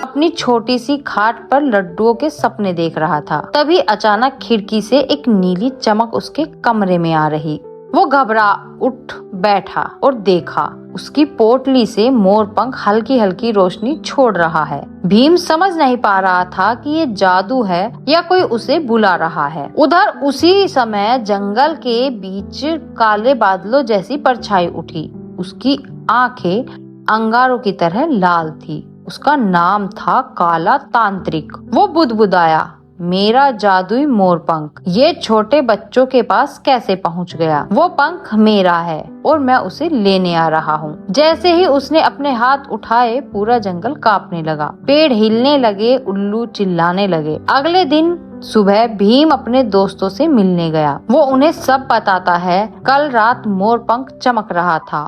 अपनी छोटी सी खाट पर लड्डुओं के सपने देख रहा था। तभी अचानक खिड़की से एक नीली चमक उसके कमरे में आ रही। वो घबरा उठ बैठा और देखा उसकी पोटली से मोरपंख हल्की हल्की रोशनी छोड़ रहा है। भीम समझ नहीं पा रहा था कि ये जादू है या कोई उसे बुला रहा है। उधर उसी समय जंगल के बीच काले बादलों जैसी परछाई उठी। उसकी आंखें अंगारों की तरह लाल थी। उसका नाम था काला तांत्रिक। वो बुदबुदाया, मेरा जादुई मोरपंख ये छोटे बच्चों के पास कैसे पहुंच गया? वो पंख मेरा है और मैं उसे लेने आ रहा हूँ। जैसे ही उसने अपने हाथ उठाए, पूरा जंगल कांपने लगा। पेड़ हिलने लगे, उल्लू चिल्लाने लगे। अगले दिन सुबह भीम अपने दोस्तों से मिलने गया। वो उन्हें सब बताता है। कल रात मोरपंख चमक रहा था,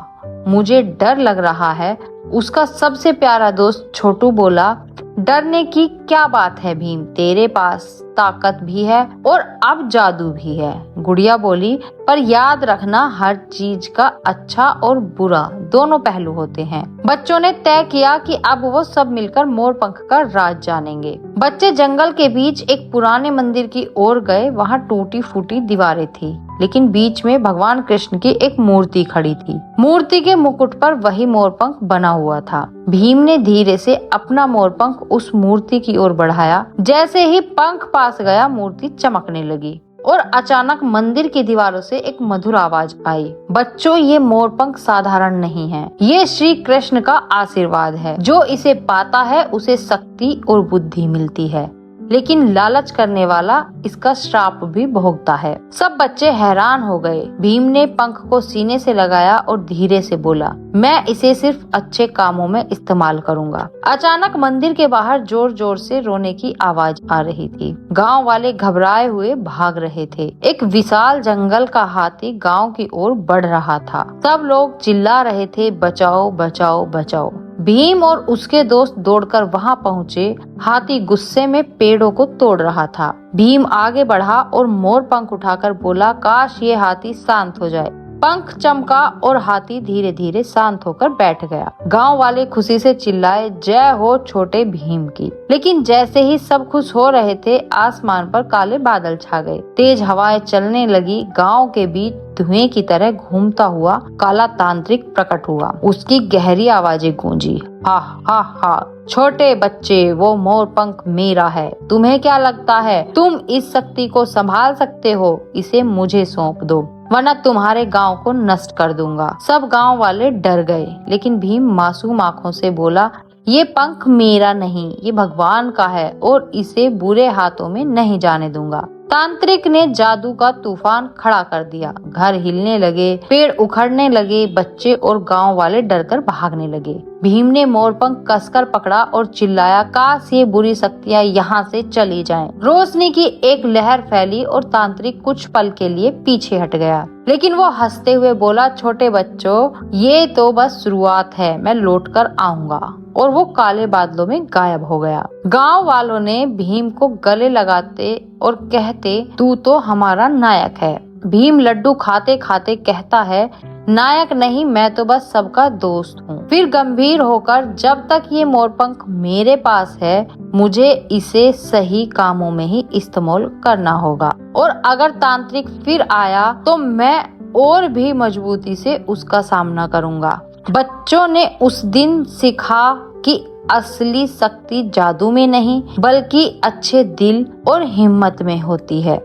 मुझे डर लग रहा है। उसका सबसे प्यारा दोस्त छोटू बोला, डरने की क्या बात है भीम, तेरे पास ताकत भी है और अब जादू भी है। गुड़िया बोली, पर याद रखना हर चीज का अच्छा और बुरा दोनों पहलू होते हैं। बच्चों ने तय किया कि अब वो सब मिलकर मोरपंख का राज जानेंगे। बच्चे जंगल के बीच एक पुराने मंदिर की ओर गए। वहाँ टूटी फूटी दीवारें थी, लेकिन बीच में भगवान कृष्ण की एक मूर्ति खड़ी थी। मूर्ति के मुकुट पर वही मोरपंख बना हुआ था। भीम ने धीरे से अपना मोरपंख उस मूर्ति की ओर बढ़ाया। जैसे ही पंख पास गया, मूर्ति चमकने लगी और अचानक मंदिर की दीवारों से एक मधुर आवाज आई, बच्चों ये मोरपंख साधारण नहीं है, ये श्री कृष्ण का आशीर्वाद है। जो इसे पाता है उसे शक्ति और बुद्धि मिलती है, लेकिन लालच करने वाला इसका श्राप भी भोगता है। सब बच्चे हैरान हो गए। भीम ने पंख को सीने से लगाया और धीरे से बोला, मैं इसे सिर्फ अच्छे कामों में इस्तेमाल करूंगा। अचानक मंदिर के बाहर जोर जोर से रोने की आवाज आ रही थी। गांव वाले घबराए हुए भाग रहे थे। एक विशाल जंगल का हाथी गांव की ओर बढ़ रहा था। सब लोग चिल्ला रहे थे, बचाओ बचाओ बचाओ। भीम और उसके दोस्त दौड़कर वहां पहुंचे। हाथी गुस्से में पेड़ों को तोड़ रहा था। भीम आगे बढ़ा और मोर पंख उठाकर बोला, काश ये हाथी शांत हो जाए। पंख चमका और हाथी धीरे धीरे शांत होकर बैठ गया। गांव वाले खुशी से चिल्लाए, जय हो छोटे भीम की। लेकिन जैसे ही सब खुश हो रहे थे, आसमान पर काले बादल छा गए। तेज हवाएं चलने लगी। गांव के बीच धुएं की तरह घूमता हुआ काला तांत्रिक प्रकट हुआ। उसकी गहरी आवाजें गूंजी, हा हा हा, छोटे बच्चे वो मोरपंख मेरा है। तुम्हें क्या लगता है तुम इस शक्ति को संभाल सकते हो? इसे मुझे सौंप दो, वरना तुम्हारे गांव को नष्ट कर दूंगा। सब गांव वाले डर गए, लेकिन भीम मासूम आंखों से बोला, ये पंख मेरा नहीं, ये भगवान का है और इसे बुरे हाथों में नहीं जाने दूंगा। तांत्रिक ने जादू का तूफान खड़ा कर दिया। घर हिलने लगे, पेड़ उखड़ने लगे, बच्चे और गांव वाले डरकर भागने लगे। भीम ने मोरपंख कसकर पकड़ा और चिल्लाया, काश ये बुरी शक्तियां यहाँ से चली जाएं। रोशनी की एक लहर फैली और तांत्रिक कुछ पल के लिए पीछे हट गया, लेकिन वो हंसते हुए बोला, छोटे बच्चों ये तो बस शुरुआत है, मैं लौटकर आऊंगा। और वो काले बादलों में गायब हो गया। गांव वालों ने भीम को गले लगाते और कहते, तू तो हमारा नायक है। भीम लड्डू खाते खाते कहता है, नायक नहीं, मैं तो बस सबका दोस्त हूँ। फिर गंभीर होकर, जब तक ये मोरपंख मेरे पास है, मुझे इसे सही कामों में ही इस्तेमाल करना होगा, और अगर तांत्रिक फिर आया तो मैं और भी मजबूती से उसका सामना करूंगा। बच्चों ने उस दिन सीखा कि असली शक्ति जादू में नहीं, बल्कि अच्छे दिल और हिम्मत में होती है।